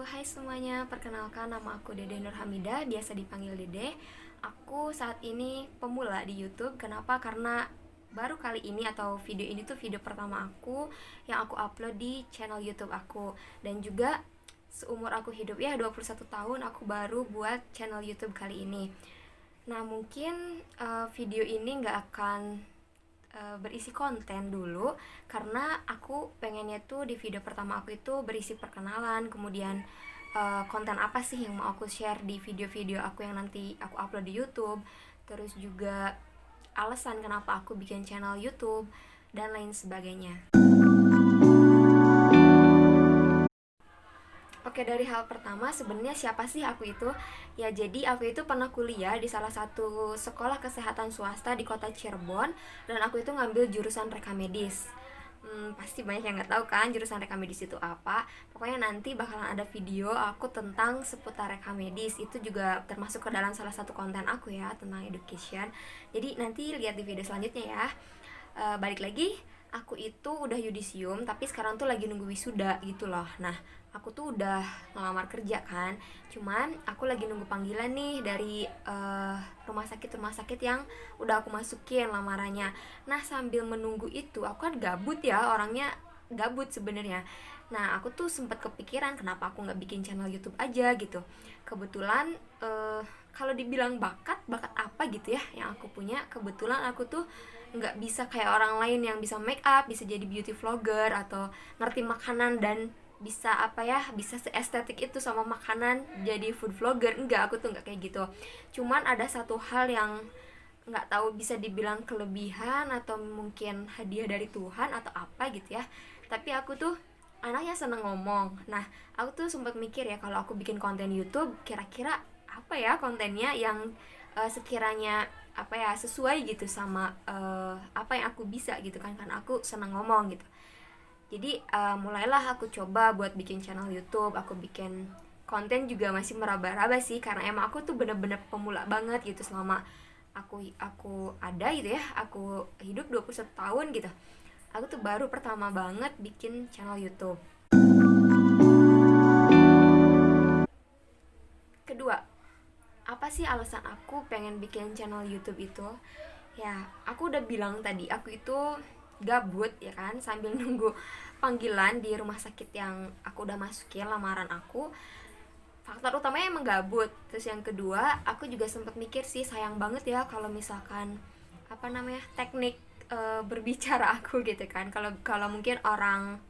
Hai semuanya, perkenalkan nama aku Dede Nurhamidah, biasa dipanggil Dede. Aku saat ini pemula di YouTube. Kenapa? Karena baru kali ini atau video ini tuh video pertama aku yang aku upload di channel YouTube aku. Dan juga seumur aku hidup ya 21 tahun aku baru buat channel YouTube kali ini. Nah mungkin video ini nggak akan berisi konten dulu karena aku pengennya tuh di video pertama aku itu berisi perkenalan, kemudian konten apa sih yang mau aku share di video-video aku yang nanti aku upload di YouTube, terus juga alasan kenapa aku bikin channel YouTube dan lain sebagainya. Oke, dari hal pertama sebenarnya siapa sih aku itu? Ya, jadi aku itu pernah kuliah di salah satu sekolah kesehatan swasta di kota Cirebon dan aku itu ngambil jurusan reka medis. Pasti banyak yang nggak tahu kan jurusan reka medis itu apa. Pokoknya nanti bakalan ada video aku tentang seputar reka medis. Itu juga termasuk ke dalam salah satu konten aku ya tentang education. Jadi nanti lihat di video selanjutnya ya. Balik lagi, aku itu udah yudisium tapi sekarang tuh lagi nunggu wisuda gitu loh. Nah, aku tuh udah ngelamar kerja kan, cuman aku lagi nunggu panggilan nih dari rumah sakit yang udah aku masukin lamarannya. Nah, sambil menunggu itu aku kan gabut ya, orangnya gabut sebenarnya. Nah, aku tuh sempat kepikiran kenapa aku nggak bikin channel YouTube aja gitu. Kebetulan kalau dibilang bakat apa gitu ya yang aku punya, kebetulan aku tuh nggak bisa kayak orang lain yang bisa make up, bisa jadi beauty vlogger atau ngerti makanan dan bisa apa ya, bisa seestetik itu sama makanan jadi food vlogger. Enggak, aku tuh nggak kayak gitu. Cuman ada satu hal yang nggak tahu bisa dibilang kelebihan atau mungkin hadiah dari Tuhan atau apa gitu ya, tapi aku tuh anaknya seneng ngomong. Nah, aku tuh sempat mikir ya kalau aku bikin konten YouTube kira-kira apa ya kontennya yang sekiranya apa ya sesuai gitu sama apa yang aku bisa gitu kan aku senang ngomong gitu. Jadi mulailah aku coba buat bikin channel YouTube, aku bikin konten juga masih meraba-raba sih karena emang aku tuh bener-bener pemula banget gitu selama aku ada gitu ya, aku hidup 21 tahun gitu. Aku tuh baru pertama banget bikin channel YouTube. Kedua, apa sih alasan aku pengen bikin channel YouTube itu? Ya, aku udah bilang tadi, aku itu gabut ya kan, sambil nunggu panggilan di rumah sakit yang aku udah masukin lamaran aku. Faktor utamanya emang gabut. Terus yang kedua, aku juga sempat mikir sih sayang banget ya kalau misalkan apa namanya teknik berbicara aku gitu kan. Kalau kalau mungkin orang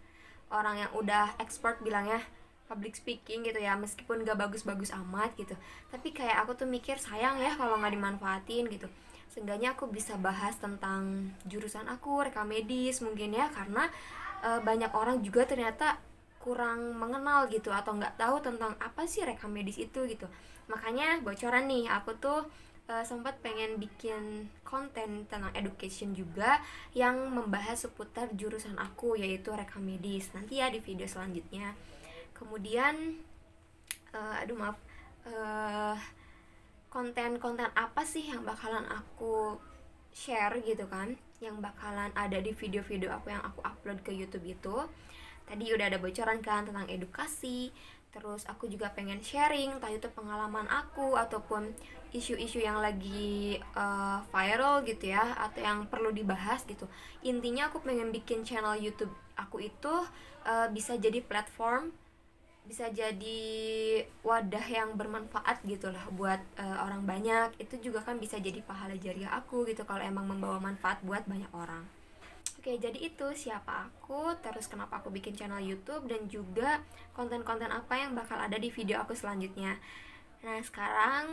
orang yang udah expert bilangnya public speaking gitu ya, meskipun gak bagus-bagus amat gitu, tapi kayak aku tuh mikir sayang ya kalau nggak dimanfaatin gitu. Seenggaknya aku bisa bahas tentang jurusan aku reka medis mungkin ya, karena banyak orang juga ternyata kurang mengenal gitu atau nggak tahu tentang apa sih reka medis itu gitu. Makanya bocoran nih, aku tuh sempat pengen bikin konten tentang education juga yang membahas seputar jurusan aku yaitu reka medis nanti ya di video selanjutnya. Kemudian aduh maaf, uh, konten-konten apa sih yang bakalan aku share gitu kan, yang bakalan ada di video-video aku yang aku upload ke YouTube itu. Tadi udah ada bocoran kan tentang edukasi, terus aku juga pengen sharing entah itu pengalaman aku ataupun isu-isu yang lagi viral gitu ya atau yang perlu dibahas gitu. Intinya aku pengen bikin channel YouTube aku itu bisa jadi platform, bisa jadi wadah yang bermanfaat gitu lah buat orang banyak. Itu juga kan bisa jadi pahala jariah aku gitu kalau emang membawa manfaat buat banyak orang. Oke, jadi itu siapa aku, terus kenapa aku bikin channel YouTube, dan juga konten-konten apa yang bakal ada di video aku selanjutnya. Nah, sekarang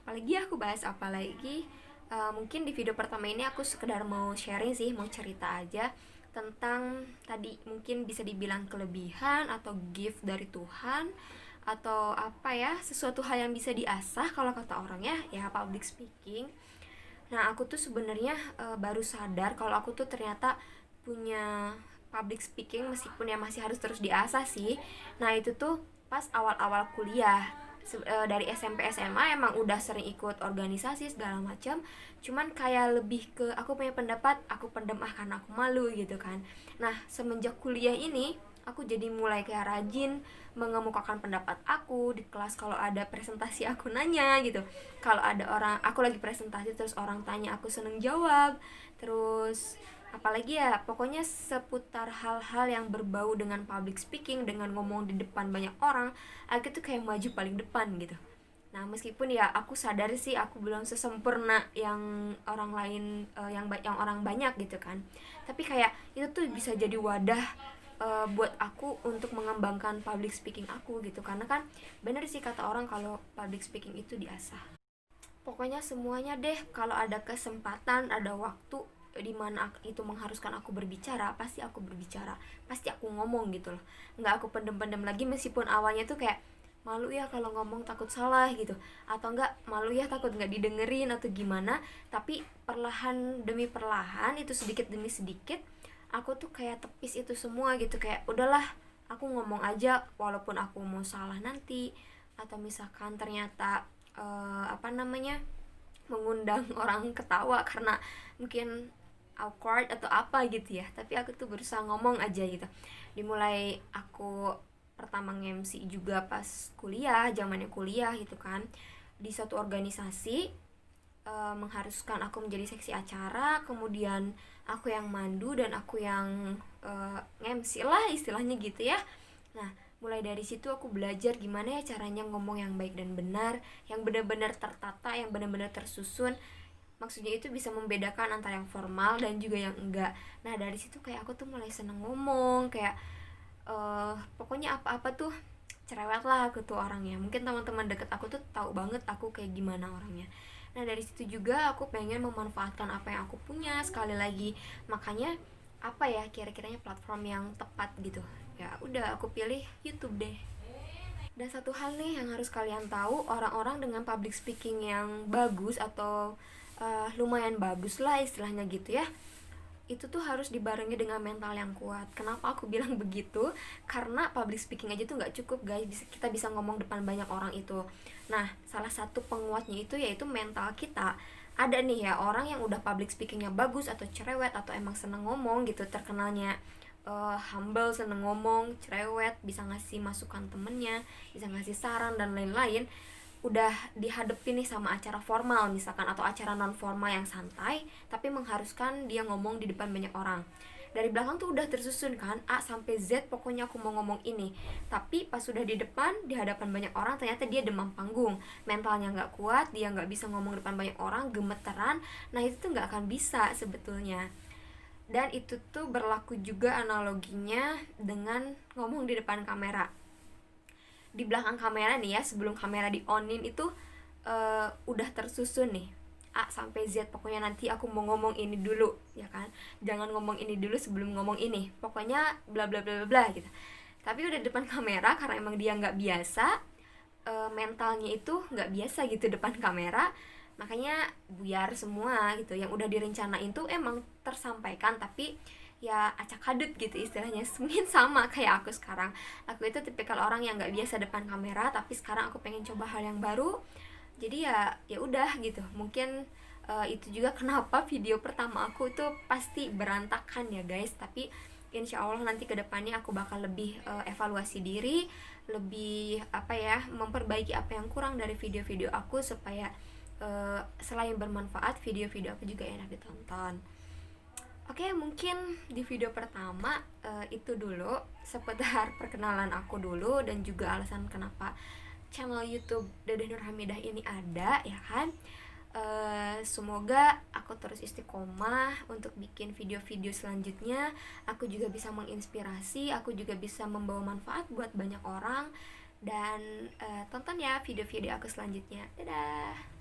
apalagi aku bahas apa lagi? Mungkin di video pertama ini aku sekedar mau sharing sih, mau cerita aja tentang tadi mungkin bisa dibilang kelebihan atau gift dari Tuhan atau apa ya, sesuatu hal yang bisa diasah kalau kata orang ya public speaking. Nah, aku tuh sebenarnya baru sadar kalau aku tuh ternyata punya public speaking meskipun ya masih harus terus diasah sih. Nah, itu tuh pas awal-awal kuliah. Dari SMP SMA emang udah sering ikut organisasi segala macam, cuman kayak lebih ke aku punya pendapat, aku pendem karena aku malu gitu kan. Nah, semenjak kuliah ini aku jadi mulai kayak rajin mengemukakan pendapat aku di kelas. Kalau ada presentasi aku nanya gitu, kalau ada orang aku lagi presentasi terus orang tanya aku seneng jawab. Terus apalagi ya, pokoknya seputar hal-hal yang berbau dengan public speaking, dengan ngomong di depan banyak orang, aku tuh kayak maju paling depan gitu. Nah, meskipun ya aku sadar sih aku belum sesempurna yang orang lain, yang orang banyak gitu kan. Tapi kayak itu tuh bisa jadi wadah buat aku untuk mengembangkan public speaking aku gitu. Karena kan bener sih kata orang kalau public speaking itu diasah. Pokoknya semuanya deh, kalau ada kesempatan, ada waktu di mana itu mengharuskan aku berbicara, pasti aku berbicara, pasti aku ngomong gitu loh. Nggak aku pendem-pendem lagi, meskipun awalnya tuh kayak malu ya kalau ngomong takut salah gitu, atau enggak malu ya takut nggak didengerin atau gimana. Tapi perlahan demi perlahan, itu sedikit demi sedikit, aku tuh kayak tepis itu semua gitu. Kayak udahlah, aku ngomong aja walaupun aku mau salah nanti, atau misalkan ternyata apa namanya, mengundang orang ketawa karena mungkin awkward atau apa gitu ya, tapi aku tuh berusaha ngomong aja gitu. Dimulai aku pertama nge-MC juga pas kuliah, zamannya kuliah gitu kan, di satu organisasi, mengharuskan aku menjadi seksi acara, kemudian aku yang mandu dan aku yang nge-MC lah istilahnya gitu ya. Nah, mulai dari situ aku belajar gimana ya caranya ngomong yang baik dan benar, yang benar-benar tertata, yang benar-benar tersusun. Maksudnya itu bisa membedakan antara yang formal dan juga yang enggak. Nah, dari situ kayak aku tuh mulai seneng ngomong, kayak pokoknya apa-apa tuh cerewet lah aku tuh orangnya. Mungkin teman-teman deket aku tuh tahu banget aku kayak gimana orangnya. Nah, dari situ juga aku pengen memanfaatkan apa yang aku punya sekali lagi. Makanya apa ya kira-kiranya platform yang tepat gitu. Ya udah aku pilih YouTube deh. Dan satu hal nih yang harus kalian tahu, orang-orang dengan public speaking yang bagus atau lumayan bagus lah istilahnya gitu ya, itu tuh harus dibarengi dengan mental yang kuat. Kenapa aku bilang begitu? Karena public speaking aja tuh nggak cukup guys, kita bisa ngomong depan banyak orang itu. Nah, salah satu penguatnya itu yaitu mental kita. Ada nih ya orang yang udah public speakingnya bagus atau cerewet atau emang seneng ngomong gitu, terkenalnya humble, seneng ngomong, cerewet, bisa ngasih masukan temennya, bisa ngasih saran dan lain-lain. Udah dihadapin nih sama acara formal misalkan atau acara non formal yang santai, tapi mengharuskan dia ngomong di depan banyak orang. Dari belakang tuh udah tersusun kan A sampai Z, pokoknya aku mau ngomong ini. Tapi pas sudah di depan, di hadapan banyak orang, ternyata dia demam panggung, mentalnya nggak kuat, dia nggak bisa ngomong depan banyak orang, gemeteran. Nah, itu tuh nggak akan bisa sebetulnya. Dan itu tuh berlaku juga analoginya dengan ngomong di depan kamera. Di belakang kamera nih ya, sebelum kamera di onin itu udah tersusun nih A sampai Z, pokoknya nanti aku mau ngomong ini dulu ya kan, jangan ngomong ini dulu sebelum ngomong ini, pokoknya bla bla bla bla gitu. Tapi udah depan kamera, karena emang dia nggak biasa, mentalnya itu nggak biasa gitu depan kamera, makanya buyar semua gitu. Yang udah direncanain tuh emang tersampaikan, tapi ya acak hadut gitu istilahnya. Mungkin sama kayak aku sekarang, aku itu tipikal orang yang nggak biasa depan kamera, tapi sekarang aku pengen coba hal yang baru. Jadi ya udah gitu. Mungkin itu juga kenapa video pertama aku itu pasti berantakan ya guys. Tapi insya Allah nanti kedepannya aku bakal lebih evaluasi diri, lebih apa ya, memperbaiki apa yang kurang dari video-video aku, supaya selain bermanfaat, video-video aku juga enak ditonton. Oke, mungkin di video pertama itu dulu seputar perkenalan aku dulu, dan juga alasan kenapa channel YouTube Dedeh Nurhamidah ini ada ya kan. Semoga aku terus istiqomah untuk bikin video-video selanjutnya. Aku juga bisa menginspirasi, aku juga bisa membawa manfaat buat banyak orang. Dan tonton ya video-video aku selanjutnya. Dadah.